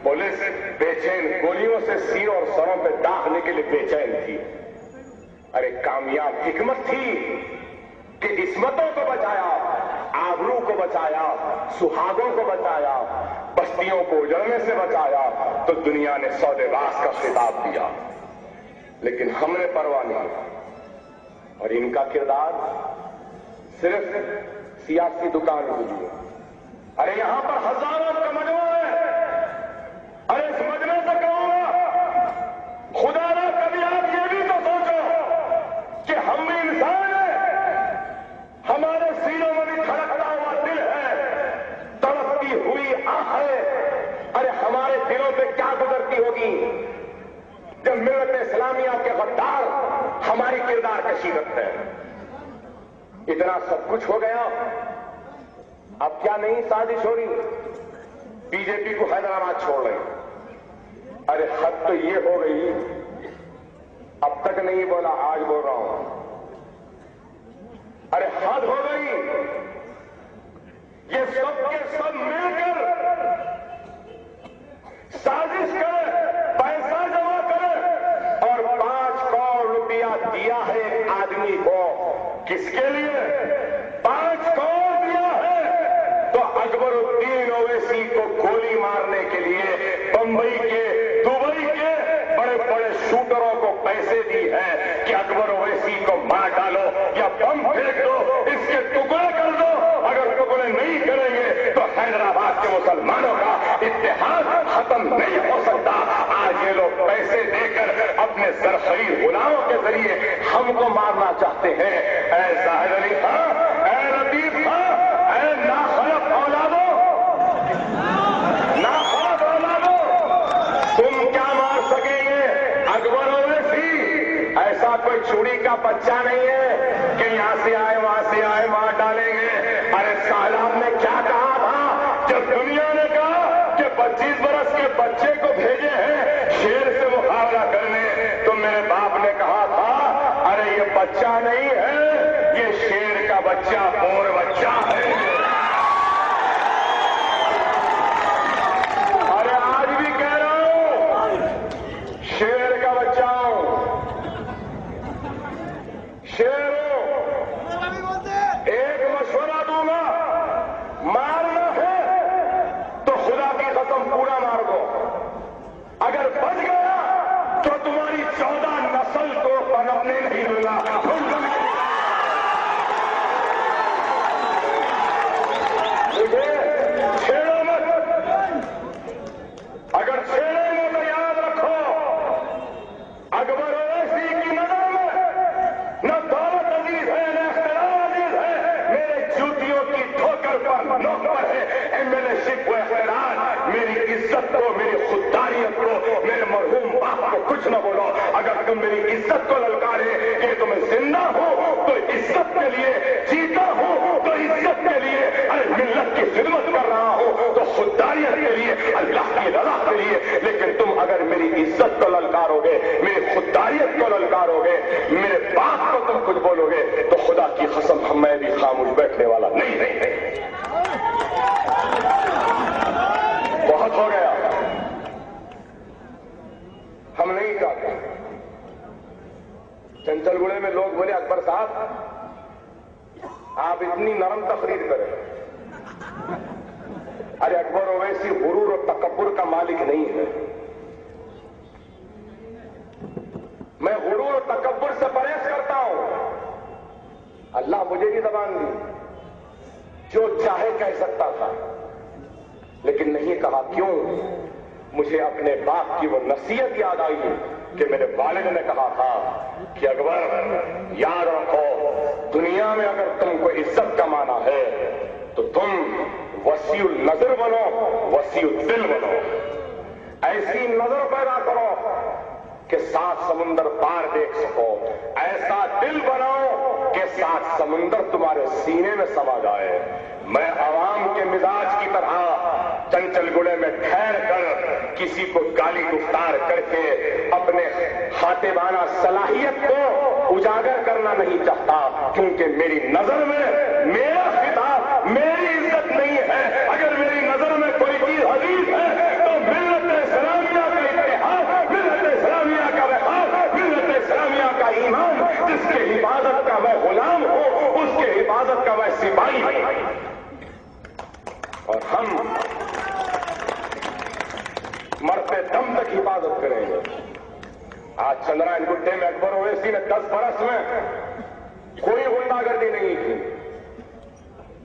Police बेचैन गोलियों से सिरों और सरों पे दागने के लिए बेचैन थी। अरे कामयाब हिकमत थी कि इस्मतों को बचाया, आबरू को बचाया, सुहागों को बचाया, बस्तियों को उजड़ने से बचाया, तो दुनिया ने सौदेबाज का खिताब दिया। लेकिन हमने परवाह नहीं, और इनका किरदार सिर्फ सियासी दुकान हुई। अरे यहां पर हजारों का मजमा है। अरे इस मजमे से कहूंगा, खुदा ना कभी आप ये भी तो सोचो कि हम भी इंसान हैं, हमारे सीनों में भी धड़कता हुआ दिल है, तड़पती हुई आह है। अरे हमारे दिलों पे क्या गुजरती होगी जब मिल्लत इस्लामिया के गद्दार हमारी किरदार कशी करते हैं। इतना सब कुछ हो गया, अब क्या नई साजिश हो रही? बीजेपी को हैदराबाद छोड़ रहे। अरे हद तो ये हो गई, अब तक नहीं बोला, आज बोल रहा हूं। अरे हद हो गई, ये सब के सब मिलकर साजिश करें, पैसा जमा करें और 5 करोड़ रुपया दिया है एक आदमी को। किसके लिए 5 करोड़ दिया है? तो अकबरुद्दीन ओवैसी को गोली मारने के लिए बंबई के, दुबई के बड़े बड़े शूटरों को पैसे दी है कि अकबर ओवैसी को मार डालो या बम फेंक दो, इसके टुकड़े कर दो। अगर टुकड़े नहीं करेंगे तो हैदराबाद के मुसलमानों का इत्तेहाद खत्म नहीं हो सकता। आज ये लोग पैसे देकर अपने सरखरीद गुलामों के जरिए हमको मारना चाहते हैं। ऐ जाहिद अली खां, ऐ लतीफ खां, ऐ नाखलफ औलादो, नाखलफ औलादो, तुम क्या मार सकेंगे अकबर ओवैसी? ऐसा कोई चूड़ी का बच्चा नहीं है कि यहां से आए वहां से आए मार डालेंगे। अरे साहब ने क्या कहा था जब दुनिया ने कहा कि 25 बरस के बच्चे को भेजे हैं शेर से मुकाबला करने, तो मेरे बाप ने कहा था अरे ये बच्चा नहीं है, ये शेर का बच्चा और बच्चा है। अरे आज भी कह रहा हूं, शेर का बच्चा हूं, शेर हूं। एक मशवरा दूंगा, मारना है तो खुदा की कसम पूरा मार दो। अगर बच गया तो तुम्हारी 14 नस्ल को पनपने नहीं दूंगा। छेड़ो मत, अगर छेड़ेंगे तो याद रखो अकबर ओवैसी की नजर में न दौलत अजीज है, न इख्तियार अजीज है, मेरे जूतियों की ठोकर पर नौकर है एमएलए-शिप व इख्तियार। मेरी इज्जत को, मेरी खुददारियत को, मेरे मरहूम बाप को कुछ न बोलो। अगर तुम मेरी इज्जत को ललकारे कि तुम जिंदा हो तो इज्जत के लिए, जीता हूं तो इज्जत के लिए, अरे मिल्लत की खिदमत कर रहा हूं तो खुददारियत के लिए, अल्लाह की रज़ा के लिए। लेकिन तुम अगर मेरी इज्जत को ललकारोगे, मेरी खुददारियत को ललकारोगे, मेरे बाप को तुम कुछ बोलोगे, तो खुदा की कसम मैं भी खामोश बैठने वाला नहीं। बहुत हो गया, हम नहीं चाहते। चंचलगुड़े में लोग बोले अकबर साहब आप इतनी नरम तकरीर करें। अरे अकबर ओवैसी गुरूर और तकब्बुर का मालिक नहीं है। मैं गुरूर और तकब्बुर से परहेज करता हूं। अल्लाह मुझे भी जबान दी, जो चाहे कह सकता था, लेकिन नहीं कहा। क्यों? मुझे अपने बाप की वो नसीहत याद आई कि मेरे वालिद ने कहा था कि अकबर याद रखो, दुनिया में अगर तुमको इज्जत कमाना है तो तुम वसीउल नजर बनो, वसीउल दिल बनो। ऐसी नजर पैदा करो कि 7 समुंदर पार देख सको, ऐसा दिल बनाओ कि 7 समुंदर तुम्हारे सीने में समा जाए। मैं आवाम के मिजाज की तरह चंचलगुड़े में ठहर कर किसी को गाली गुफ्तार करके अपने खातिबाना सलाहियत को उजागर करना नहीं चाहता, क्योंकि मेरी नजर में मेरा खिताब, मेरी इज्जत नहीं है। अगर मेरी नजर में कोई चीज अजीज है तो मिल्लत ہم مرتے دم تک حفاظت کریں گے. آج چندرائن گٹے میں اکبر اویسی نے 10 برس میں کوئی غنڈہ گردی نہیں کی.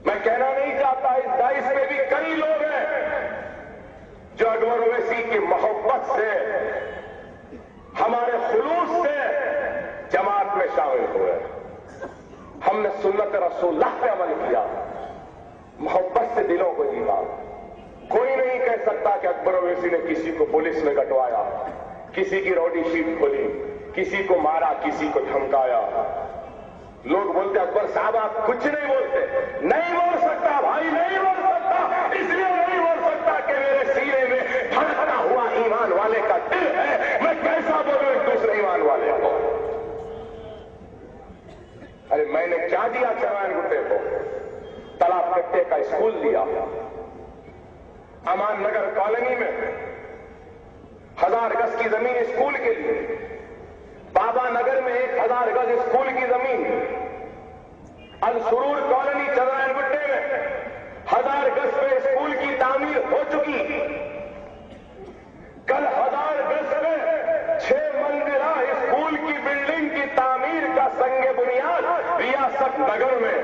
میں کہنا نہیں چاہتا اس دائس میں بھی کئی لوگ ہیں جو اکبر اویسی کی محبت سے ہمارے خلوص سے جماعت میں شامل ہوئے. ہم نے سنت رسول اللہ پہ عمل کیا, محبت سے دلوں کو جیتا. کوئی نہیں کہہ سکتا کہ اکبر اویسی نے کسی کو پولیس میں کٹوایا, کسی کی روڈی شیٹ کھولی, کسی کو مارا, کسی کو دھمکایا. لوگ بولتے اکبر صاحب آپ کچھ نہیں بولتے. نہیں بول سکتا بھائی, نہیں بول سکتا. اس لیے نہیں بول سکتا کہ میرے سینے میں دھڑکتا ہوا ایمان والے کا دل ہے. میں کیسا بولوں ایک دوسرے ایمان والے کو؟ ارے میں نے کیا دیا چندرائن گٹے کو؟ تالاب کٹے کا اسکول دیا. امان نگر کالونی میں 1000 گز کی زمین اسکول کے لیے. بابا نگر میں 1000 گز اسکول کی زمین. السرور کالونی چندرائن گٹے میں 1000 گز پہ اسکول کی تعمیر ہو چکی. کل 1000 گز پہ 6 منزلہ اسکول کی بلڈنگ کی تعمیر کا سنگ بنیاد ریاست نگر میں.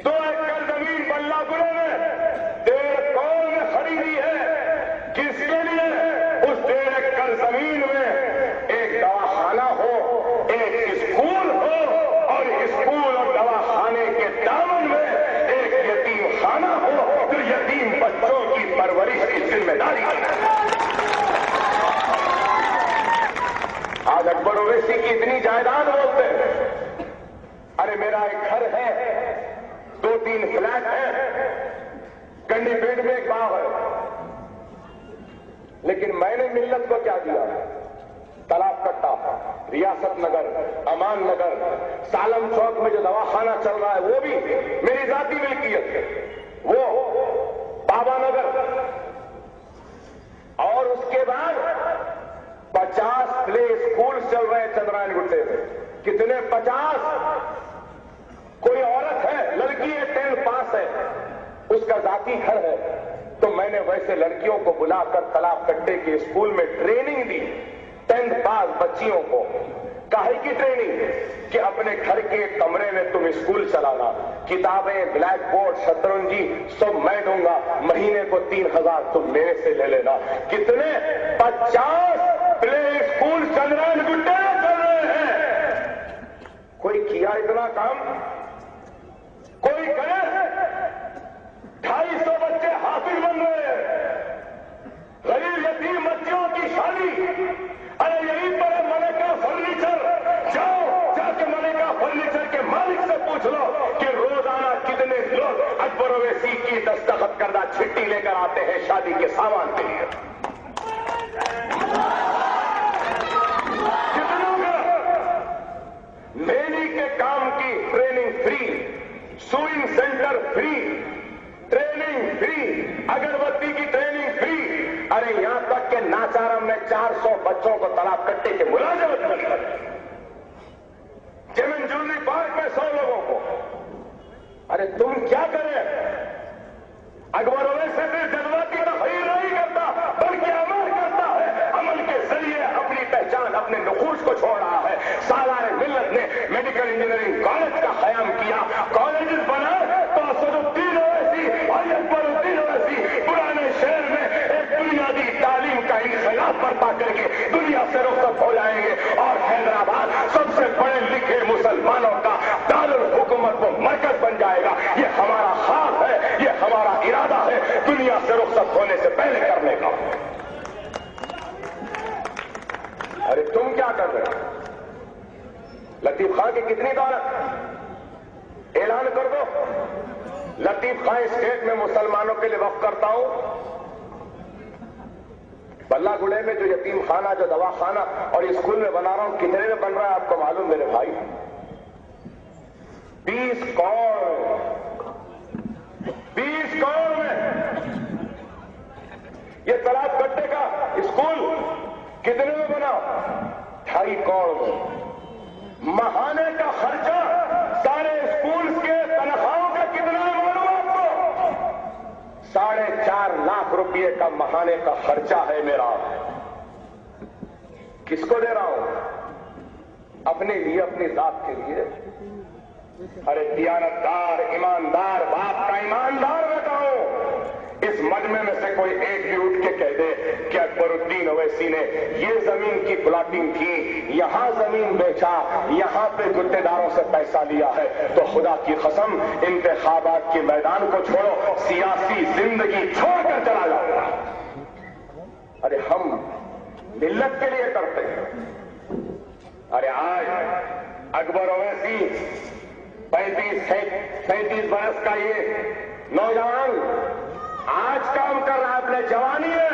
2 ایکڑ زمین بلہ گڑے میں دیر کون نے خریدی ہے. کس کے لیے؟ اس 1.5 ایکڑ زمین میں ایک دواخانہ ہو, ایک اسکول ہو, اور اسکول اور دواخانے کے دامن میں ایک یتیم خانہ ہو جو یتیم بچوں کی پرورش کی ذمہ داری ہے. آج اکبر اویسی کی اتنی جائیداد بولتے ہیں. ارے میرا ایک گھر ہے, 2-3 فلیٹ ہیں, کنڈی پیٹ میں ایک باغ ہے. لیکن میں نے ملت کو کیا دیا؟ تالاب کٹا, ریاست نگر, امان نگر, سالم چوک میں جو دواخانہ چل رہا ہے وہ بھی میری ذاتی ملکیت ہے. وہ بابا نگر, اور اس کے بعد 50 پلے اسکول چل رہے ہیں چندرائن گٹے میں. کتنے؟ 50. کوئی عورت ہے, لڑکی ہے, 10 پاس ہے, اس کا ذاتی گھر ہے, تو میں نے ویسے لڑکیوں کو بلا کر تالاب کٹے کے اسکول میں ٹریننگ دی. 10 پاس بچیوں کو. کاہے کی ٹریننگ؟ کہ اپنے گھر کے کمرے میں تم اسکول چلانا, کتابیں, بلیک بورڈ, شطرنجی سب میں دوں گا, مہینے کو 3000 تم میرے سے لے لینا. کتنے؟ 50 پلے اسکول چندرائن گٹے میں چل رہے ہیں. کوئی کیا اتنا کام؟ کوئی کرے؟ 250 بچے حافظ بن رہے ہیں. غریب یتیم بچوں کی شادی. ارے یہی پر ہے ملکہ فرنیچر. جاؤ جا کے ملکہ فرنیچر کے مالک سے پوچھ لو کہ روزانہ کتنے لوگ اکبر اویسی کی دستخط کردہ چھٹی لے کر آتے ہیں شادی کے سامان کے لیے. کتنوں کا؟ مینی کے کام کی training free, swing centre free, training free, اگربتی کی ٹریننگ فری. ارے یہاں تک کہ ناچارم میں 400 بچوں کو تالاب کٹے کے ملازمت ملی. جیمن جولری پارک میں 100 لوگوں کو. ارے تم کیا کریں؟ اکبر اویسی سے جذباتی تخریر نہیں کرتا بلکہ عمل کرتا ہے. عمل کے ذریعے اپنی پہچان, اپنے نقوش کو چھوڑ رہا ہے. سالار ملت نے میڈیکل انجینئرنگ کالج کا قیام کیا, کالجز بنائے تو اسدالدین اویسی اور اکبر الدین اویسی پرانے شہر میں ایک بنیادی تعلیم کا انقلاب برپا کر کے دنیا سے رخصت ہو جائیں گے, اور حیدرآباد سب سے پڑھے لکھے مسلمانوں کا دارالحکومت و مرکز بن جائے گا. یہ ہمارا خواب ہے, یہ ہمارا ارادہ ہے دنیا سے رخصت ہونے سے پہلے کرنے کا. ارے تم کیا کر رہے ہو؟ لطیف خان کی کتنی دولت؟ اعلان کر دو. لطیف خان اسٹیٹ میں مسلمانوں کے لیے وقف کرتا ہوں. بلہ گڑے میں جو یتیم خانہ, جو دواخانہ اور اسکول میں بنا رہا ہوں, کتنے میں بن رہا ہے آپ کو معلوم میرے بھائی؟ 20 کروڑ. 20 کروڑ میں یہ تالاب کٹے کا اسکول کتنے میں بنا؟ 2.5 کروڑ میں. ماہانے کا خرچہ سارے اسکولز کے تنخواہوں کا کتنا ہے معلوم آپ کو؟ 4.5 लाख रुपये का महीने का खर्चा है मेरा। किसको दे रहा हूं? अपने लिए, अपनी जात के लिए। अरे दियानतदार, ईमानदार, बाप का ईमानदार बेटा हूं। इस मजमे में से कोई एक भी उठ के कह दे कि अकबरुद्दीन ओवैसी ने ये जमीन की प्लॉटिंग की, यहां जमीन बेचा, यहां पे गुत्तेदारों से पैसा लिया है, तो खुदा की कसम इंतखाबात के मैदान को छोड़ो, सियासी जिंदगी छोड़कर चला जाऊंगा। अरे हम मिल्लत के लिए करते हैं। अरे आज अकबर ओवैसी 35 बरस का ये नौजवान आज काम कर रहा है, अपने जवानी में।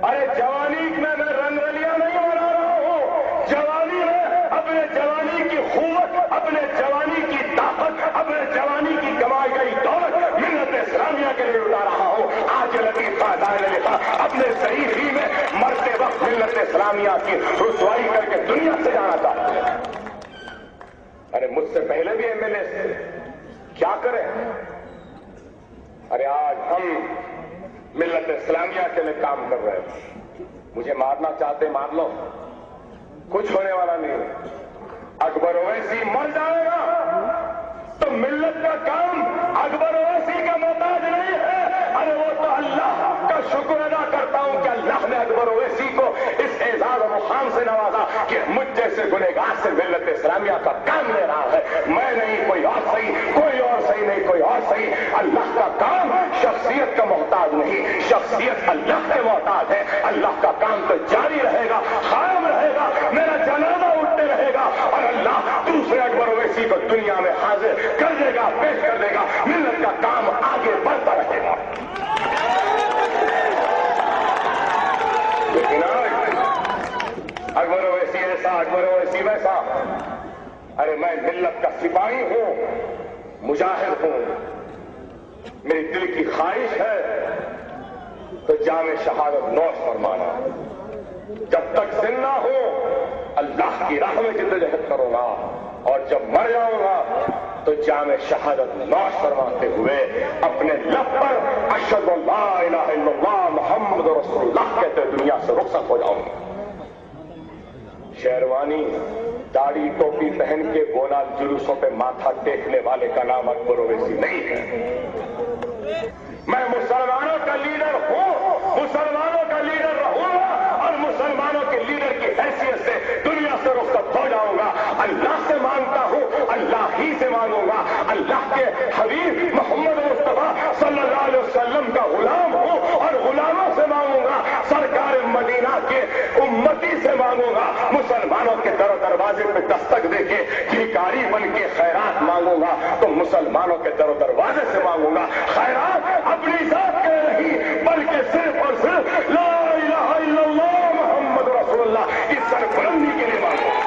अरे जवानी में मैं रंगरलियां नहीं बना रहा हूं, जवानी में अपने जवानी की खूबत, अपने जवानी की ताकत, अपने जवानी की कमाई गई दौलत मिल्लत इस्लामिया के लिए उड़ा रहा हूं। आज लतीफा दायर ने लिखा, अपने शहीदी में मरते वक्त मिल्लत इस्लामिया की रुसवाई करके दुनिया से जाना चाहते हैं। अरे मुझसे पहले भी एमएलए थे, क्या करें? अरे आज हम मिल्लत इस्लामिया के लिए काम कर रहे हैं। मुझे मारना चाहते मार लो, कुछ होने वाला नहीं। अकबर ओवैसी मर जाएगा तो मिल्लत का काम अकबर ओवैसी का मोहताज नहीं है। अरे वो तो अल्लाह का शुक्र अदा करता हूं कि अल्लाह ने अकबर ओवैसी को इस एजाज और मुकाम से नवाजा कि मुझ जैसे गुनहगार से मिल्लत इस्लामिया का काम ले रहा है। मैं नहीं, कोई और सही, कोई और सही नहीं, कोई और सही। अल्लाह का काम शख्सियत का मोहताज नहीं, शख्सियत अल्लाह के मोहताज है। अल्लाह का काम तो जारी रहेगा, कायम रहेगा, मेरा जनाजा उठते रहेगा और अल्लाह दूसरे अकबर ओवैसी को दुनिया में हाजिर कर देगा, पेश कर देगा। मिल्लत का काम आगे बढ़ता रहेगा। लेकिन अकबर ओवैसी ऐसा, अकबर ओवैसी वैसा। अरे मैं मिल्लत का सिपाही हूं, मुजाहिद हूं। मेरी दिल की ख्वाहिश है तो जामे शहादत नौश फरमाना। जब तक जिंदा हूं अल्लाह की राह में जिद्दोजहद करूंगा और जब मर जाऊंगा तो जामे शहादत नौश फरमाते हुए अपने लब पर अशहदु अल्ला इलाहा इल्लल्लाह मुहम्मद रसूलुल्लाह कहते दुनिया से रुखसत हो जाऊंगा। शेरवानी, दाढ़ी टोपी पहन के गोला जुलूसों पे माथा टेकने वाले का नाम अकबर ओवैसी नहीं है। मैं मुसलमानों का लीडर हूं, मुसलमानों का लीडर रहूंगा और मुसलमानों के लीडर की हैसियत से दुनिया से रुखसत हो जाऊंगा। अल्लाह से मांगता हूं, अल्लाह ही से मांगूंगा। अल्लाह के हबीब मोहम्मद मुस्तफा सल्लल्लाहु अलैहि वसल्लम का गुलाम हूं और गुलामों से मांगूंगा। सरकार मदीना के उम्मती से मांगूंगा। मुसलमानों के दरवाजे पे दस्तक देके भिखारी बन के खैरात मांगूंगा तो मुसलमानों के दरवाजे से मांगूंगा। खैरात अपनी जात के नहीं बल्कि सिर्फ और सिर्फ ला इलाहा इल्लल्लाह मुहम्मद रसूलुल्लाह की सरबुलंदी के लिए मांगूंगा।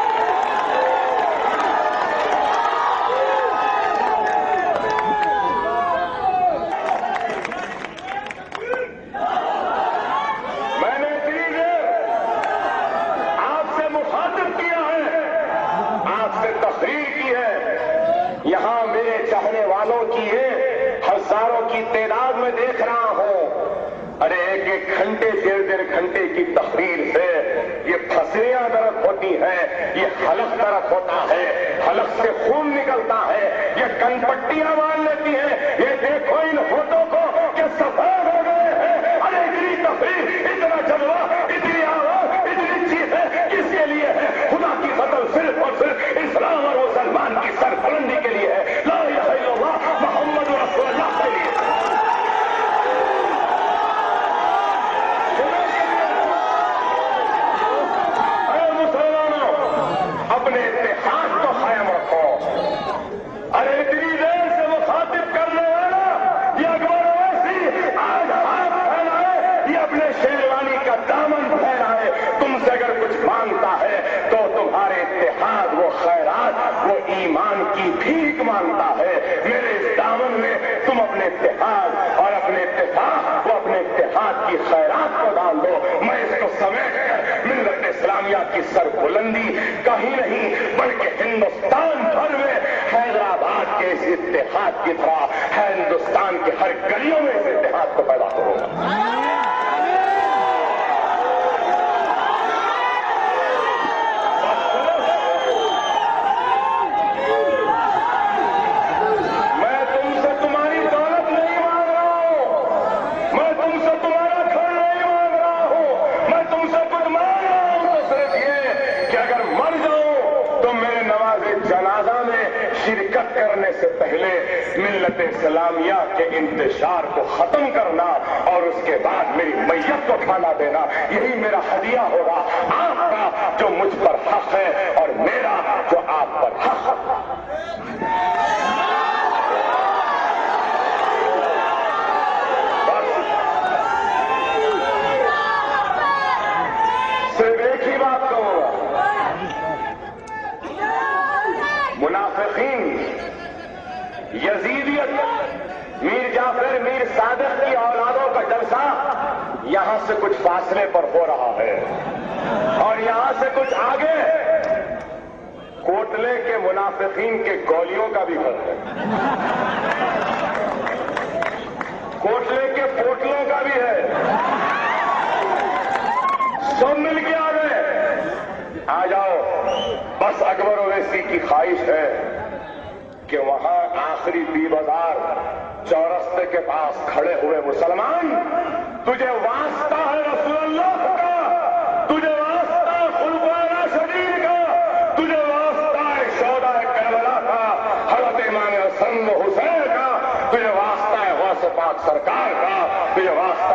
मैंने इतनी देर आपसे मुखातिब किया है, आपसे तकरीर की है, यहां मेरे चाहने वालों की है हजारों की तादाद में देख रहा हूं। अरे एक एक घंटे, 1.5 घंटे की तकरीर से ये फसलियां दर्द होती हैं, ये हलक दर्द होता है, हलक से खून निकलता है, ये कनपट्टियां मान लेती हैं। ये देखो इन होठों को कि सफेद हो गए हैं। अरे इतनी तकरीर, इतना जलवा, इतनी आवाज, इतनी चीजें किसके लिए है? खुदा की कदर सिर्फ और सिर्फ इस्लाम और मुसलमान की सरबुलंदी के लिए है। ला इलाहा इल्लल्लाह मुहम्मद रसूलुल्लाह के लिए। अरे मुसलमानों, अपने इत्तेहाद को कायम रखो। अरे इतनी देर से मुखातिब करने वाला ये अकबर ओवैसी आज हाथ फैलाए, ये अपने शेरवानी का दामन फैलाए। तुमसे अगर कुछ मांगता है तो तुम्हारे इत्तेहाद, वो खैरात, वो ईमान की भीख मांगता है। मेरे इस दामन में तुम अपने इत्तेहाद और अपने इत्तेफाक, वो अपने इत्तेहाद की खैरात को डाल दो। मैं इसको समेट कर मिल्लत इस्लामिया की सरबुलंदी कहीं नहीं बल्कि हिंदुस्तान भर में हैदराबाद के इस इत्तेहाद की तरह, ہے ہندوستان کے ہر گلیوں میں اس اتحاد کو پیدا کروں گا. شرکت کرنے سے پہلے ملت اسلامیہ کے انتشار کو ختم کرنا اور اس کے بعد میری میت کو کھانا دینا، یہی میرا ہدیہ ہوگا آپ کا جو مجھ پر حق ہے اور میرا جو آپ پر حق ہے. صرف ایک ہی بات کہوں گا، منافقین، یزیدیت، میر جعفر، میر صادق کی اولادوں کا جلسہ یہاں سے کچھ فاصلے پر ہو رہا ہے اور یہاں سے کچھ آگے کوٹلے کے منافقین کے گولیوں کا بھی گھر ہے، کوٹلے کے پوٹلوں کا بھی ہے. سب مل کے آ گئے، آ جاؤ. بس اکبر اویسی کی خواہش ہے کہ وہاں آخری بی بازار چورستے کے پاس کھڑے ہوئے مسلمان، تجھے واسطہ ہے رسول اللہ کا، تجھے واسطہ ہے خلفائے راشدین کا، تجھے واسطہ ہے شہداء کربلا کا، حضرت امام حسن و حسین کا، تجھے واسطہ ہے غوث پاک سرکار کا، تجھے واسطہ